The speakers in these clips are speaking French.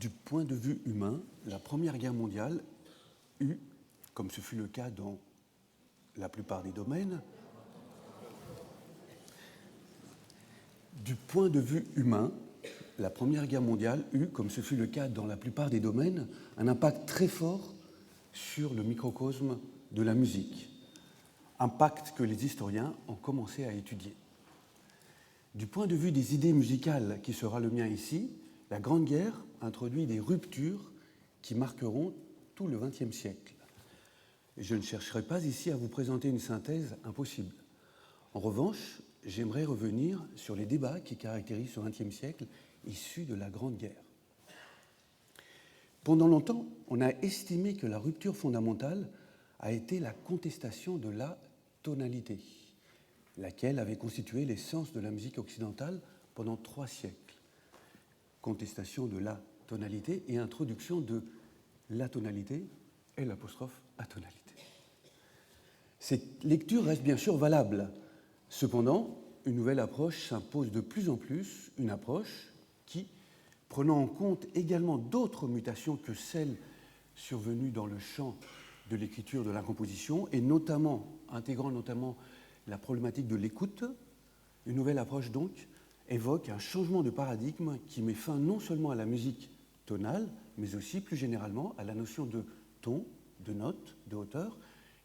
Du point de vue humain, la Première Guerre mondiale eut, comme ce fut le cas dans la plupart des domaines, du point de vue humain, la Première Guerre mondiale eut, comme ce fut le cas dans la plupart des domaines, un impact très fort sur le microcosme de la musique, impact que les historiens ont commencé à étudier. Du point de vue des idées musicales, qui sera le mien ici, la Grande Guerre introduit des ruptures qui marqueront tout le XXe siècle. Je ne chercherai pas ici à vous présenter une synthèse impossible. En revanche, j'aimerais revenir sur les débats qui caractérisent ce XXe siècle issu de la Grande Guerre. Pendant longtemps, on a estimé que la rupture fondamentale a été la contestation de la tonalité, laquelle avait constitué l'essence de la musique occidentale pendant 3 siècles. Contestation de la tonalité et introduction de l'atonalité et l'apostrophe atonalité. Cette lecture reste bien sûr valable. Cependant, une nouvelle approche s'impose de plus en plus, une approche qui, prenant en compte également d'autres mutations que celles survenues dans le champ de l'écriture de la composition, et intégrant notamment la problématique de l'écoute, une nouvelle approche donc évoque un changement de paradigme qui met fin non seulement à la musique tonale, mais aussi plus généralement à la notion de ton, de note, de hauteur,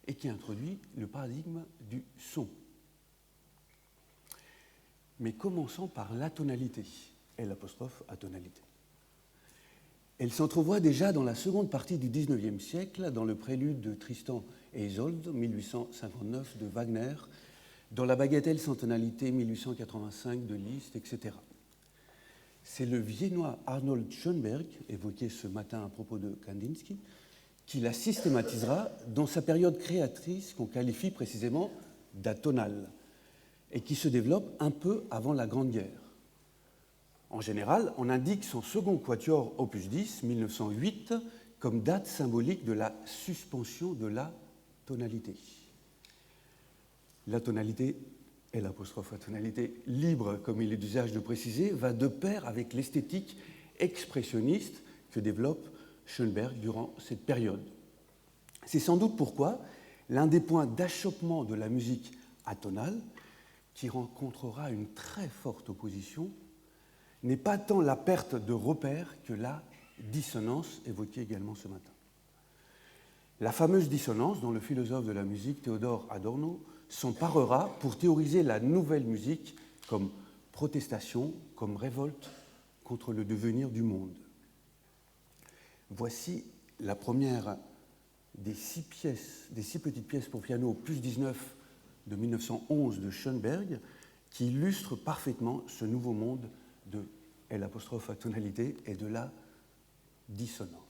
et qui introduit le paradigme du son. Mais commençons par l'atonalité et l'apostrophe atonalité. Elle s'entrevoit déjà dans la seconde partie du XIXe siècle, dans le prélude de Tristan et Isolde, 1859 de Wagner, dans la bagatelle sans tonalité 1885 de Liszt, etc. C'est le Viennois Arnold Schoenberg, évoqué ce matin à propos de Kandinsky, qui la systématisera dans sa période créatrice qu'on qualifie précisément d'atonale et qui se développe un peu avant la Grande Guerre. En général, on indique son second quatuor opus 10, 1908, comme date symbolique de la suspension de la tonalité. La tonalité et l'apostrophe atonalité libre, comme il est d'usage de préciser, va de pair avec l'esthétique expressionniste que développe Schoenberg durant cette période. C'est sans doute pourquoi l'un des points d'achoppement de la musique atonale, qui rencontrera une très forte opposition, n'est pas tant la perte de repères que la dissonance évoquée également ce matin. La fameuse dissonance dont le philosophe de la musique Théodore Adorno s'emparera pour théoriser la nouvelle musique comme protestation, comme révolte contre le devenir du monde. Voici la première des 6 petites pièces pour piano opus 19 de 1911 de Schoenberg qui illustre parfaitement ce nouveau monde de l'apostrophe atonalité et de la dissonance.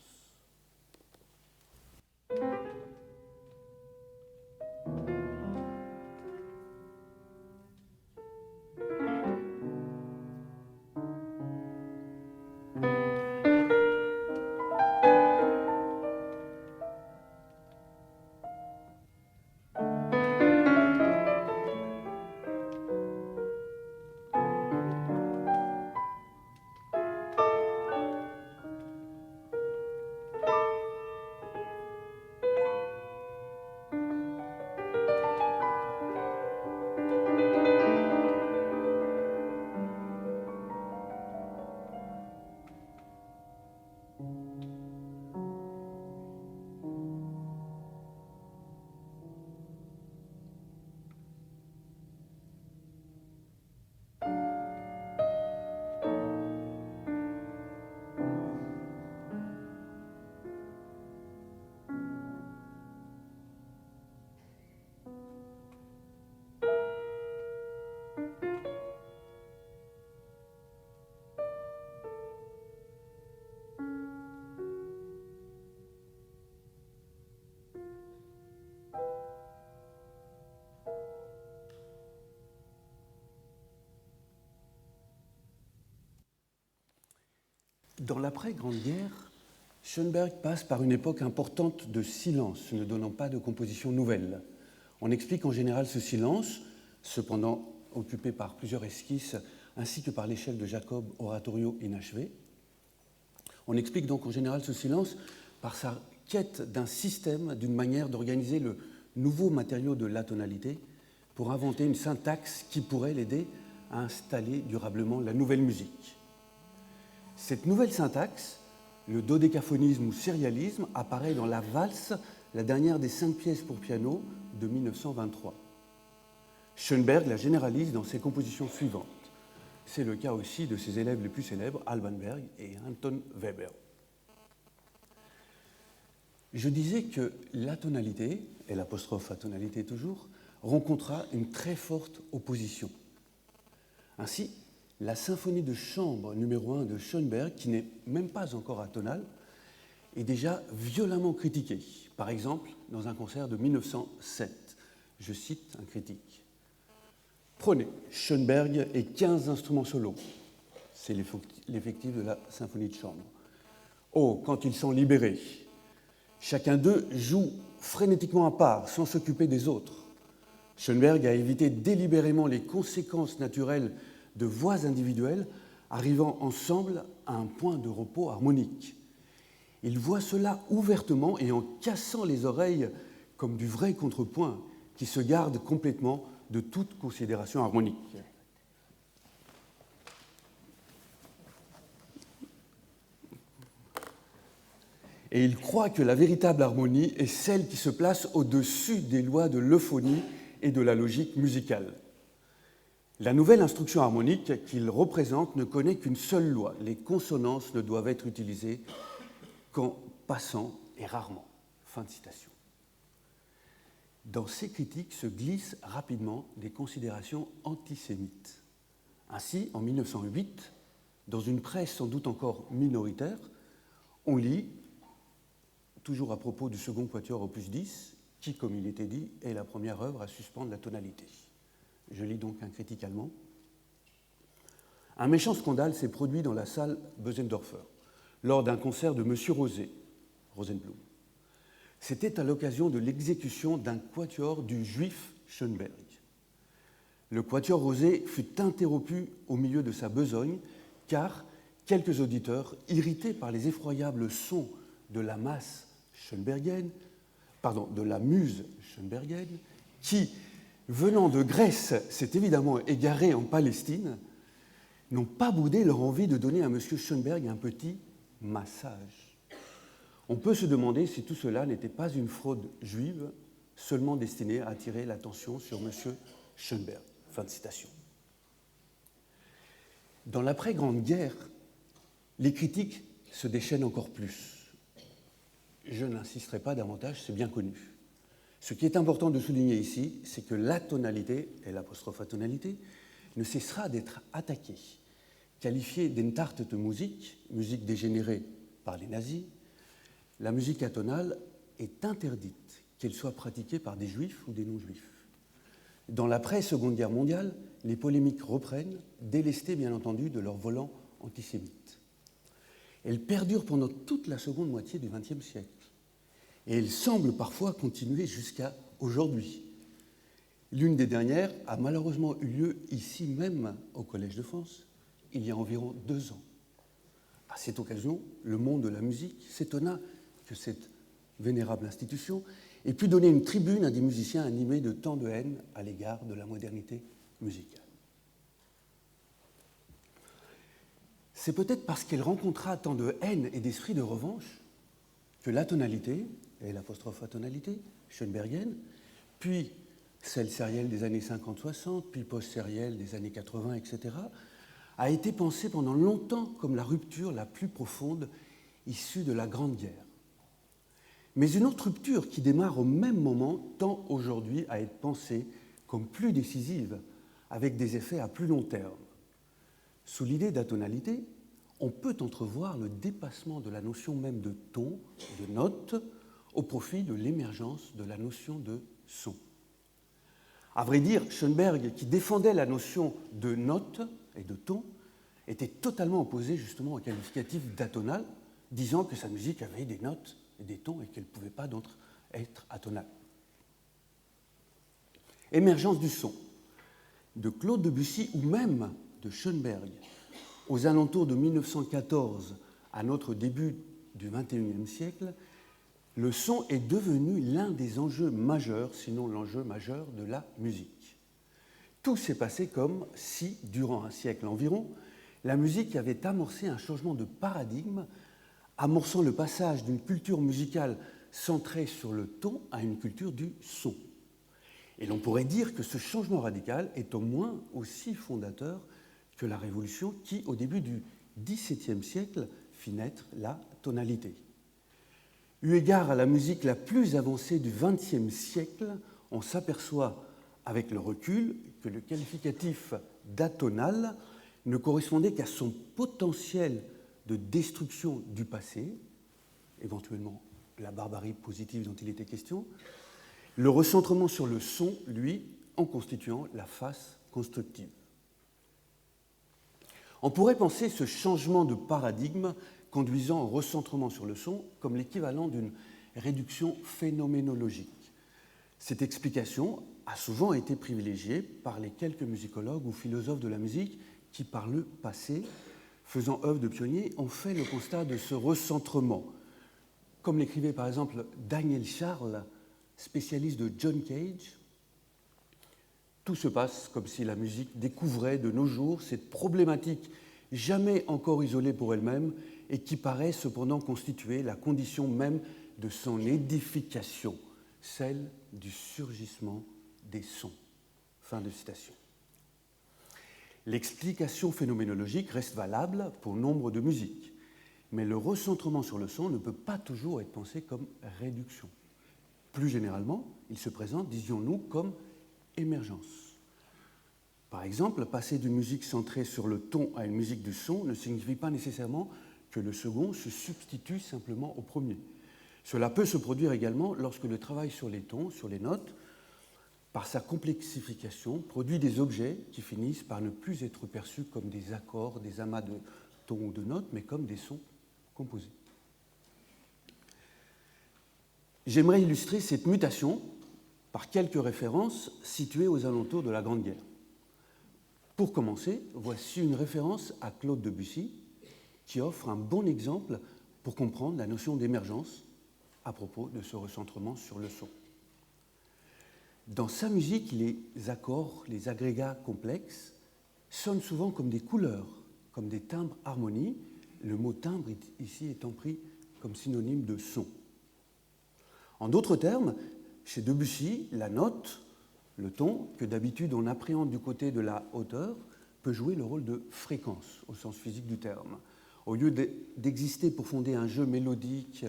Dans l'après-Grande Guerre, Schoenberg passe par une époque importante de silence, ne donnant pas de composition nouvelle. On explique en général ce silence, cependant occupé par plusieurs esquisses, ainsi que par l'échelle de Jacob Oratorio inachevé. On explique donc en général ce silence par sa quête d'un système, d'une manière d'organiser le nouveau matériau de l'atonalité pour inventer une syntaxe qui pourrait l'aider à installer durablement la nouvelle musique. Cette nouvelle syntaxe, le dodécaphonisme ou sérialisme, apparaît dans la valse, la dernière des 5 pièces pour piano de 1923. Schoenberg la généralise dans ses compositions suivantes. C'est le cas aussi de ses élèves les plus célèbres, Alban Berg et Anton Weber. Je disais que l'atonalité, et l'apostrophe atonalité toujours, rencontra une très forte opposition. Ainsi, la symphonie de chambre numéro 1 de Schoenberg, qui n'est même pas encore atonale, est déjà violemment critiquée. Par exemple, dans un concert de 1907, je cite un critique. Prenez Schoenberg et 15 instruments solos. C'est l'effectif de la symphonie de chambre. Oh, quand ils sont libérés. Chacun d'eux joue frénétiquement à part, sans s'occuper des autres. Schoenberg a évité délibérément les conséquences naturelles de voix individuelles arrivant ensemble à un point de repos harmonique. Il voit cela ouvertement et en cassant les oreilles comme du vrai contrepoint qui se garde complètement de toute considération harmonique. Et il croit que la véritable harmonie est celle qui se place au-dessus des lois de l'euphonie et de la logique musicale. La nouvelle instruction harmonique qu'il représente ne connaît qu'une seule loi. Les consonances ne doivent être utilisées qu'en passant et rarement. Fin de citation. Dans ces critiques se glissent rapidement des considérations antisémites. Ainsi, en 1908, dans une presse sans doute encore minoritaire, on lit, toujours à propos du second quatuor opus 10, qui, comme il était dit, est la première œuvre à suspendre la tonalité. Je lis donc un critique allemand. Un méchant scandale s'est produit dans la salle Bösendorfer lors d'un concert de M. Rosenblum. C'était à l'occasion de l'exécution d'un quatuor du juif Schoenberg. Le quatuor Rosé fut interrompu au milieu de sa besogne car quelques auditeurs, irrités par les effroyables sons de la masse schoenbergienne, de la muse schoenbergienne, qui, venant de Grèce, s'est évidemment égarée en Palestine, n'ont pas boudé leur envie de donner à M. Schoenberg un petit massage. On peut se demander si tout cela n'était pas une fraude juive seulement destinée à attirer l'attention sur M. Schoenberg. Fin de citation. Dans l'après-Grande Guerre, les critiques se déchaînent encore plus. Je n'insisterai pas davantage, c'est bien connu. Ce qui est important de souligner ici, c'est que l'atonalité, et l'apostrophe atonalité, ne cessera d'être attaquée, qualifiée d'Entartete Musik, musique dégénérée par les nazis. La musique atonale est interdite, qu'elle soit pratiquée par des juifs ou des non-juifs. Dans l'après-Seconde Guerre mondiale, les polémiques reprennent, délestées bien entendu de leur volant antisémite. Elles perdurent pendant toute la seconde moitié du XXe siècle. Et elles semblent parfois continuer jusqu'à aujourd'hui. L'une des dernières a malheureusement eu lieu ici même au Collège de France, il y a environ 2 ans. À cette occasion, le monde de la musique s'étonna que cette vénérable institution ait pu donner une tribune à des musiciens animés de tant de haine à l'égard de la modernité musicale. C'est peut-être parce qu'elle rencontra tant de haine et d'esprit de revanche que l'atonalité, et l'apostrophe atonalité, schoenbergienne, puis celle sérielle des années 50-60, puis post-sérielle des années 80, etc., a été pensée pendant longtemps comme la rupture la plus profonde issue de la Grande Guerre. Mais une autre rupture qui démarre au même moment tend aujourd'hui à être pensée comme plus décisive, avec des effets à plus long terme. Sous l'idée d'atonalité, on peut entrevoir le dépassement de la notion même de ton, de note, au profit de l'émergence de la notion de son. À vrai dire, Schoenberg, qui défendait la notion de note et de ton, était totalement opposé justement au qualificatif d'atonal, disant que sa musique avait des notes et des tons et qu'elle ne pouvait pas donc être atonale. Émergence du son, de Claude Debussy ou même de Schoenberg, aux alentours de 1914, à notre début du XXIe siècle, le son est devenu l'un des enjeux majeurs, sinon l'enjeu majeur de la musique. Tout s'est passé comme si, durant un siècle environ, la musique avait amorcé un changement de paradigme, amorçant le passage d'une culture musicale centrée sur le ton à une culture du son. Et l'on pourrait dire que ce changement radical est au moins aussi fondateur que la Révolution qui, au début du XVIIe siècle, fit naître la tonalité. Eu égard à la musique la plus avancée du XXe siècle, on s'aperçoit avec le recul que le qualificatif d'atonal ne correspondait qu'à son potentiel de destruction du passé, éventuellement la barbarie positive dont il était question, le recentrement sur le son, lui, en constituant la face constructive. On pourrait penser ce changement de paradigme conduisant au recentrement sur le son comme l'équivalent d'une réduction phénoménologique. Cette explication a souvent été privilégiée par les quelques musicologues ou philosophes de la musique qui, par le passé, faisant œuvre de pionniers, ont fait le constat de ce recentrement. Comme l'écrivait par exemple Daniel Charles, spécialiste de John Cage, tout se passe comme si la musique découvrait de nos jours cette problématique jamais encore isolée pour elle-même et qui paraît cependant constituer la condition même de son édification, celle du surgissement des sons. Fin de citation. L'explication phénoménologique reste valable pour nombre de musiques, mais le recentrement sur le son ne peut pas toujours être pensé comme réduction. Plus généralement, il se présente, disions-nous, comme émergence. Par exemple, passer d'une musique centrée sur le ton à une musique du son ne signifie pas nécessairement que le second se substitue simplement au premier. Cela peut se produire également lorsque le travail sur les tons, sur les notes, par sa complexification, produit des objets qui finissent par ne plus être perçus comme des accords, des amas de tons ou de notes, mais comme des sons composés. J'aimerais illustrer cette mutation par quelques références situées aux alentours de la Grande Guerre. Pour commencer, voici une référence à Claude Debussy qui offre un bon exemple pour comprendre la notion d'émergence à propos de ce recentrement sur le son. Dans sa musique, les accords, les agrégats complexes sonnent souvent comme des couleurs, comme des timbres harmonies, le mot timbre ici étant pris comme synonyme de son. En d'autres termes, chez Debussy, la note, le ton, que d'habitude on appréhende du côté de la hauteur, peut jouer le rôle de fréquence au sens physique du terme. Au lieu d'exister pour fonder un jeu mélodique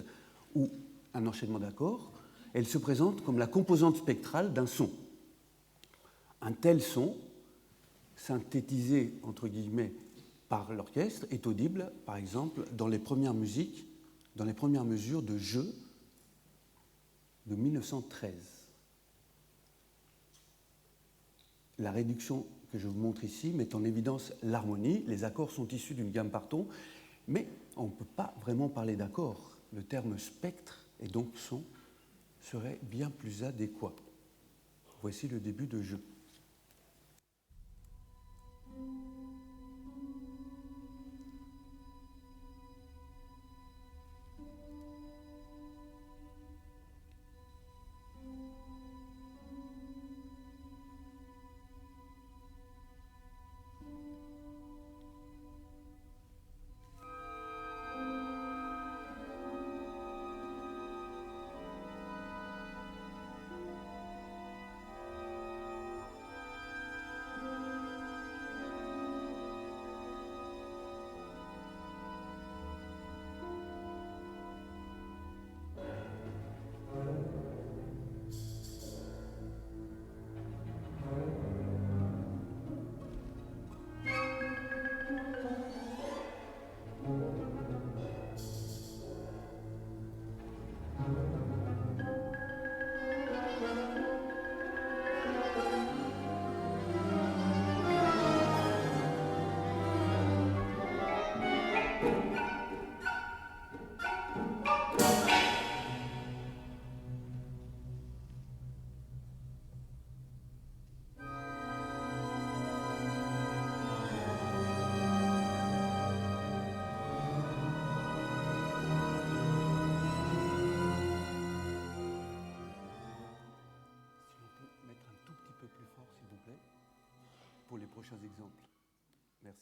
ou un enchaînement d'accords, elle se présente comme la composante spectrale d'un son. Un tel son, synthétisé entre guillemets par l'orchestre, est audible, par exemple, dans les premières musiques, dans les premières mesures de jeu de 1913. La réduction que je vous montre ici met en évidence l'harmonie. Les accords sont issus d'une gamme par ton, mais on ne peut pas vraiment parler d'accords. Le terme spectre et donc son serait bien plus adéquat. Voici le début de jeu. prochains exemples. Merci.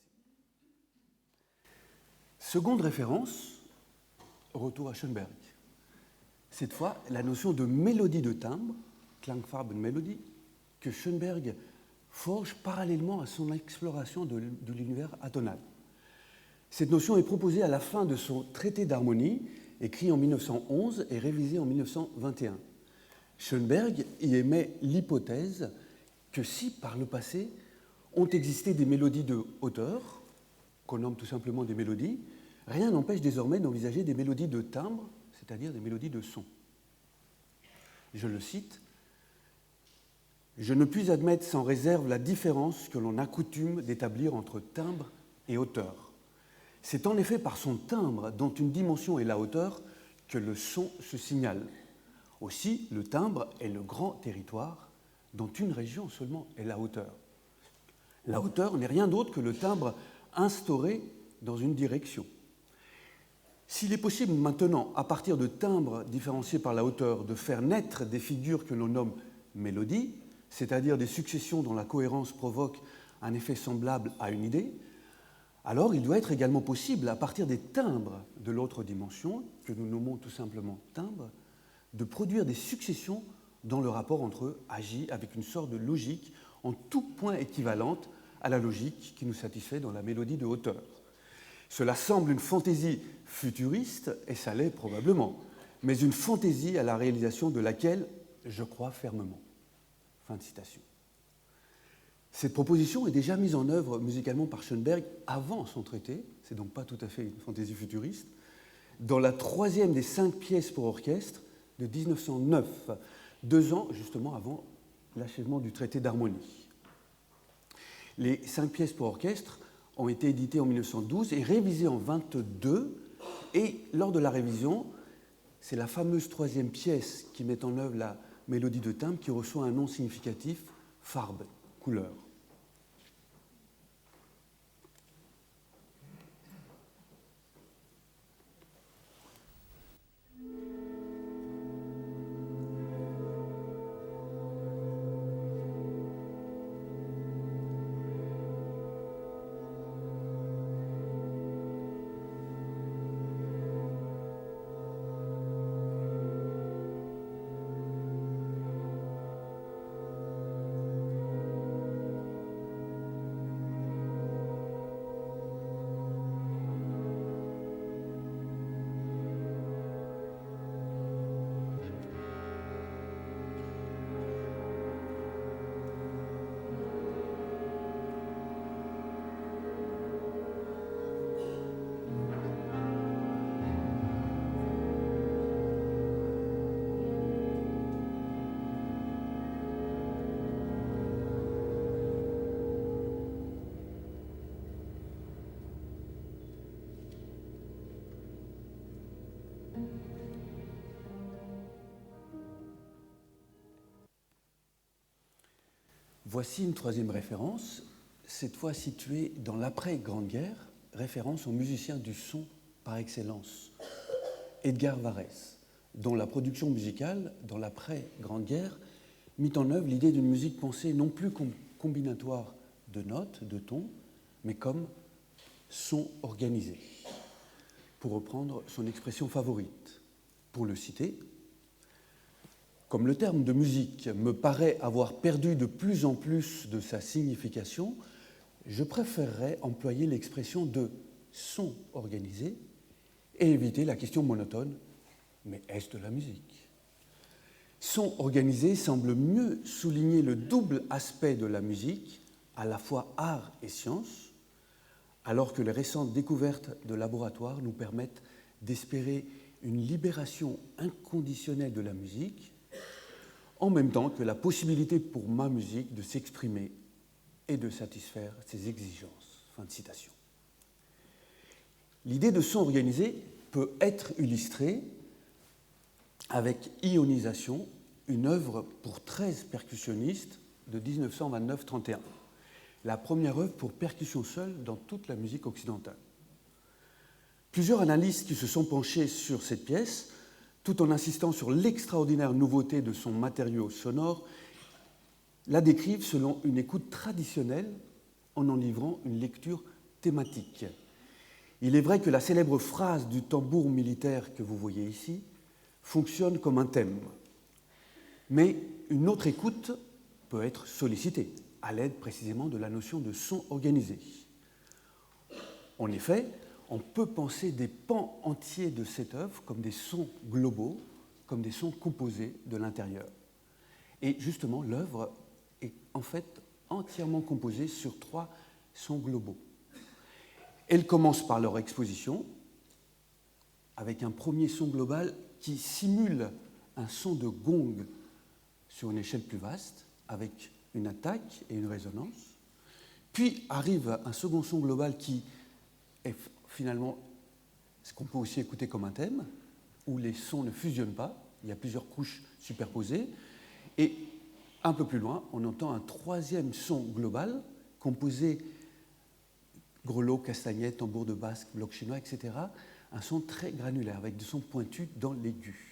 Seconde référence, retour à Schoenberg. Cette fois, la notion de mélodie de timbre, Klangfarbenmelodie, que Schoenberg forge parallèlement à son exploration de l'univers atonal. Cette notion est proposée à la fin de son traité d'harmonie, écrit en 1911 et révisé en 1921. Schoenberg y émet l'hypothèse que si, par le passé, ont existé des mélodies de hauteur, qu'on nomme tout simplement des mélodies, rien n'empêche désormais d'envisager des mélodies de timbre, c'est-à-dire des mélodies de son. Je le cite, « Je ne puis admettre sans réserve la différence que l'on a coutume d'établir entre timbre et hauteur. C'est en effet par son timbre, dont une dimension est la hauteur, que le son se signale. Aussi, le timbre est le grand territoire, dont une région seulement est la hauteur. La hauteur n'est rien d'autre que le timbre instauré dans une direction. S'il est possible maintenant, à partir de timbres différenciés par la hauteur, de faire naître des figures que l'on nomme mélodies, c'est-à-dire des successions dont la cohérence provoque un effet semblable à une idée, alors il doit être également possible, à partir des timbres de l'autre dimension, que nous nommons tout simplement timbres, de produire des successions dont le rapport entre eux agit avec une sorte de logique en tout point équivalente à la logique qui nous satisfait dans la mélodie de hauteur. Cela semble une fantaisie futuriste, et ça l'est probablement, mais une fantaisie à la réalisation de laquelle je crois fermement. » Fin de citation. Cette proposition est déjà mise en œuvre musicalement par Schoenberg avant son traité, c'est donc pas tout à fait une fantaisie futuriste, dans la troisième des 5 pièces pour orchestre de 1909, 2 ans justement avant l'achèvement du traité d'harmonie. Les 5 pièces pour orchestre ont été éditées en 1912 et révisées en 1922, et lors de la révision, c'est la fameuse troisième pièce qui met en œuvre la mélodie de timbre qui reçoit un nom significatif, Farbe, couleur. Voici une troisième référence, cette fois située dans l'après-Grande Guerre, référence au musicien du son par excellence, Edgar Varèse, dont la production musicale, dans l'après-Grande Guerre, mit en œuvre l'idée d'une musique pensée non plus comme combinatoire de notes, de tons, mais comme son organisé, pour reprendre son expression favorite. Pour le citer, comme le terme de musique me paraît avoir perdu de plus en plus de sa signification, je préférerais employer l'expression de son organisé et éviter la question monotone « mais est-ce de la musique ?» Son organisé semble mieux souligner le double aspect de la musique, à la fois art et science, alors que les récentes découvertes de laboratoire nous permettent d'espérer une libération inconditionnelle de la musique, en même temps que la possibilité pour ma musique de s'exprimer et de satisfaire ses exigences. Fin de citation. L'idée de son organisé peut être illustrée avec Ionisation, une œuvre pour 13 percussionnistes de 1929-31, la première œuvre pour percussion seule dans toute la musique occidentale. Plusieurs analystes qui se sont penchés sur cette pièce, tout en insistant sur l'extraordinaire nouveauté de son matériau sonore, la décrivent selon une écoute traditionnelle en livrant une lecture thématique. Il est vrai que la célèbre phrase du tambour militaire que vous voyez ici fonctionne comme un thème. Mais une autre écoute peut être sollicitée, à l'aide précisément de la notion de son organisé. En effet, on peut penser des pans entiers de cette œuvre comme des sons globaux, comme des sons composés de l'intérieur. Et justement, l'œuvre est en fait entièrement composée sur 3 sons globaux. Elle commence par leur exposition, avec un premier son global qui simule un son de gong sur une échelle plus vaste, avec une attaque et une résonance. Puis arrive un second son global qui est finalement ce qu'on peut aussi écouter comme un thème, où les sons ne fusionnent pas, il y a plusieurs couches superposées. Et un peu plus loin, on entend un troisième son global, composé grelots, castagnettes, tambours de basque, blocs chinois, etc. Un son très granulaire, avec des sons pointus dans l'aigu.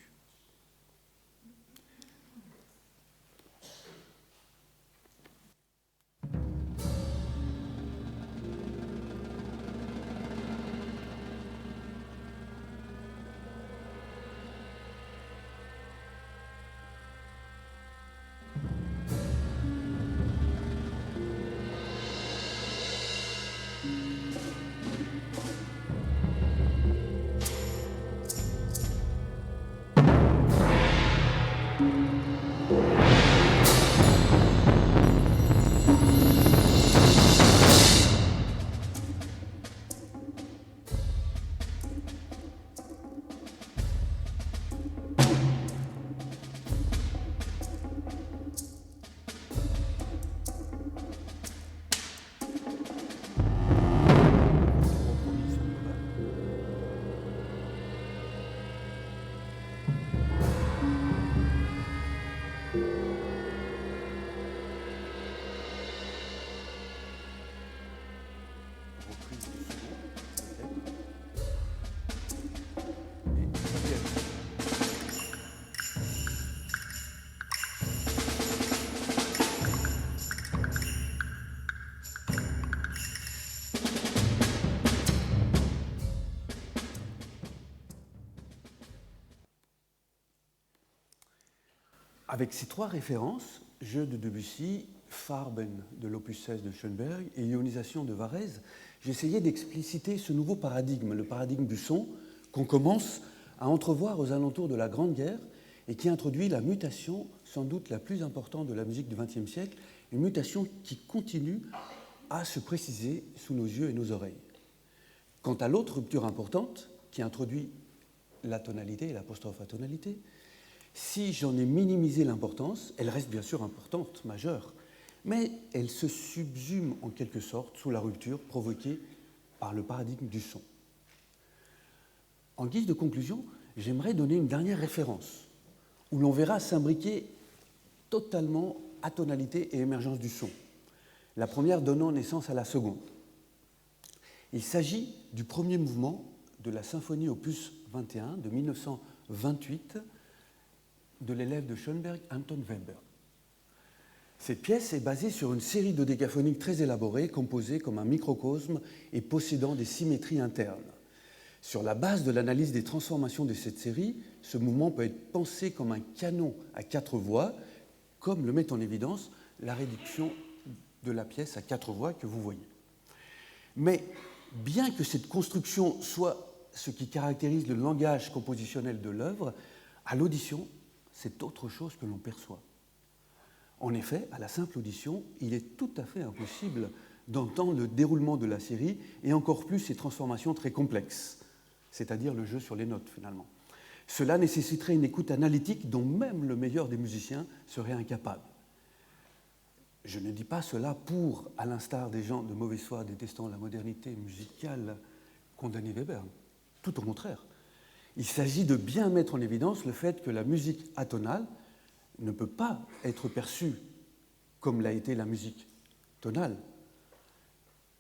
Avec ces 3 références, Jeu de Debussy, Farben de l'opus 16 de Schoenberg et Ionisation de Varèse, j'ai essayé d'expliciter ce nouveau paradigme, le paradigme du son, qu'on commence à entrevoir aux alentours de la Grande Guerre et qui introduit la mutation sans doute la plus importante de la musique du XXe siècle, une mutation qui continue à se préciser sous nos yeux et nos oreilles. Quant à l'autre rupture importante, qui introduit la tonalité et l'apostrophe à tonalité, si j'en ai minimisé l'importance, elle reste bien sûr importante, majeure, mais elle se subsume en quelque sorte sous la rupture provoquée par le paradigme du son. En guise de conclusion, j'aimerais donner une dernière référence, où l'on verra s'imbriquer totalement atonalité et émergence du son, la première donnant naissance à la seconde. Il s'agit du premier mouvement de la symphonie opus 21 de 1928 de l'élève de Schoenberg, Anton Webern. Cette pièce est basée sur une série de décaphoniques très élaborées, composées comme un microcosme et possédant des symétries internes. Sur la base de l'analyse des transformations de cette série, ce mouvement peut être pensé comme un canon à 4 voix, comme le met en évidence la réduction de la pièce à 4 voix que vous voyez. Mais bien que cette construction soit ce qui caractérise le langage compositionnel de l'œuvre, à l'audition, c'est autre chose que l'on perçoit. En effet, à la simple audition, il est tout à fait impossible d'entendre le déroulement de la série et encore plus ses transformations très complexes, c'est-à-dire le jeu sur les notes finalement. Cela nécessiterait une écoute analytique dont même le meilleur des musiciens serait incapable. Je ne dis pas cela pour, à l'instar des gens de mauvaise foi détestant la modernité musicale, condamner Webern. Tout au contraire. Il s'agit de bien mettre en évidence le fait que la musique atonale ne peut pas être perçue comme l'a été la musique tonale.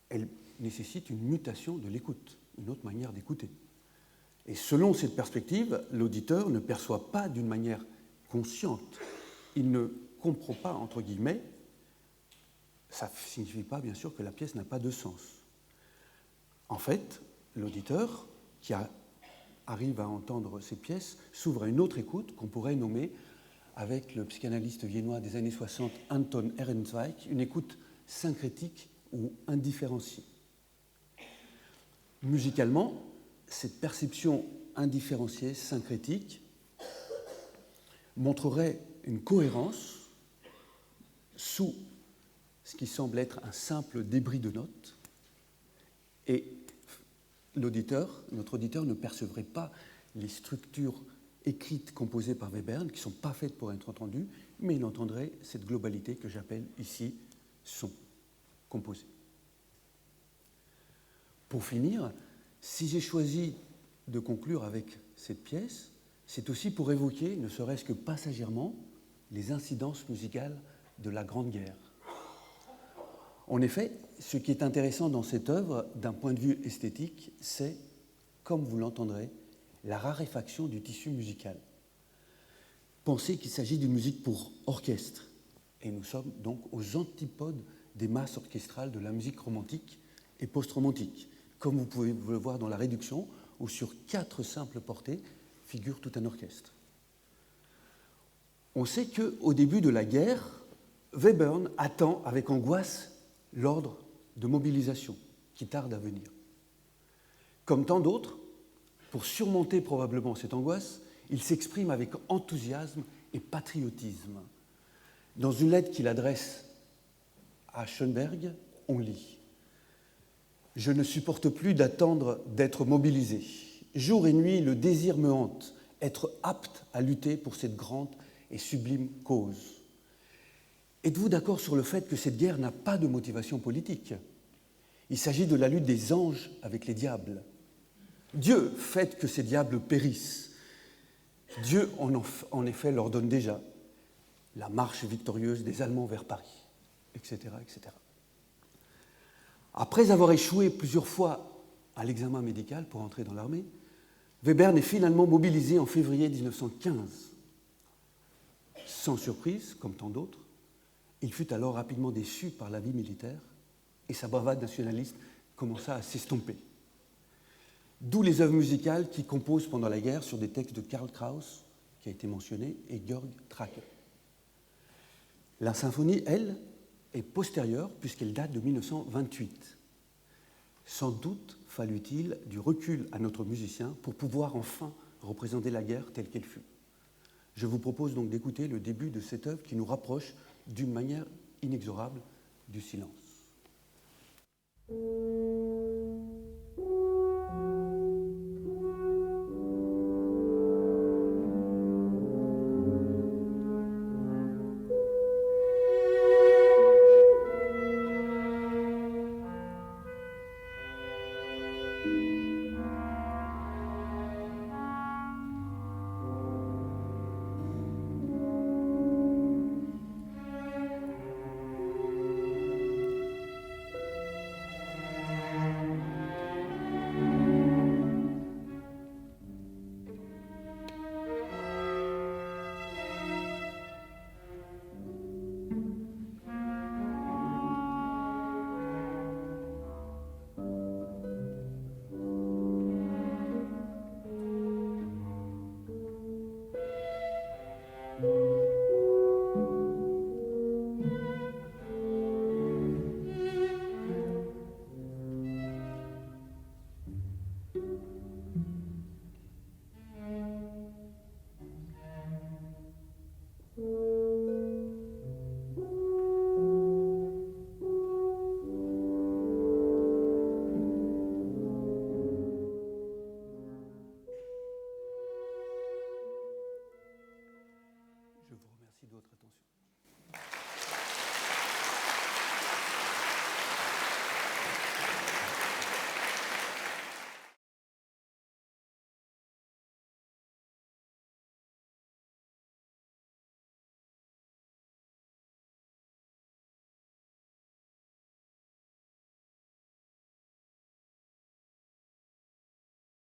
Elle nécessite une mutation de l'écoute, une autre manière d'écouter. Et selon cette perspective, l'auditeur ne perçoit pas d'une manière consciente, il ne comprend pas, entre guillemets, ça ne signifie pas, bien sûr, que la pièce n'a pas de sens. En fait, l'auditeur qui arrive à entendre ces pièces s'ouvre à une autre écoute qu'on pourrait nommer, avec le psychanalyste viennois des années 60, Anton Ehrenzweig, une écoute syncrétique ou indifférenciée. Musicalement, cette perception indifférenciée, syncrétique, montrerait une cohérence sous ce qui semble être un simple débris de notes, et notre auditeur ne percevrait pas les structures écrites composées par Webern, qui ne sont pas faites pour être entendues, mais il entendrait cette globalité que j'appelle ici son composé. Pour finir, si j'ai choisi de conclure avec cette pièce, c'est aussi pour évoquer, ne serait-ce que passagèrement, les incidences musicales de la Grande Guerre. En effet, ce qui est intéressant dans cette œuvre, d'un point de vue esthétique, c'est, comme vous l'entendrez, la raréfaction du tissu musical. Pensez qu'il s'agit d'une musique pour orchestre, et nous sommes donc aux antipodes des masses orchestrales de la musique romantique et post-romantique, comme vous pouvez le voir dans la réduction, où sur 4 simples portées figure tout un orchestre. On sait qu'au début de la guerre, Webern attend avec angoisse l'ordre de mobilisation qui tarde à venir. Comme tant d'autres, pour surmonter probablement cette angoisse, il s'exprime avec enthousiasme et patriotisme. Dans une lettre qu'il adresse à Schönberg, on lit « Je ne supporte plus d'attendre d'être mobilisé. Jour et nuit, le désir me hante, être apte à lutter pour cette grande et sublime cause. Êtes-vous d'accord sur le fait que cette guerre n'a pas de motivation politique? Il s'agit de la lutte des anges avec les diables. Dieu fait que ces diables périssent. Dieu, en effet, leur donne déjà la marche victorieuse des Allemands vers Paris, etc., etc. » Après avoir échoué plusieurs fois à l'examen médical pour entrer dans l'armée, Webern est finalement mobilisé en février 1915. Sans surprise, comme tant d'autres, il fut alors rapidement déçu par la vie militaire et sa bravade nationaliste commença à s'estomper. D'où les œuvres musicales qu'il compose pendant la guerre sur des textes de Karl Kraus, qui a été mentionné, et Georg Trakl. La symphonie, elle, est postérieure puisqu'elle date de 1928. Sans doute fallut-il du recul à notre musicien pour pouvoir enfin représenter la guerre telle qu'elle fut. Je vous propose donc d'écouter le début de cette œuvre qui nous rapproche d'une manière inexorable du silence.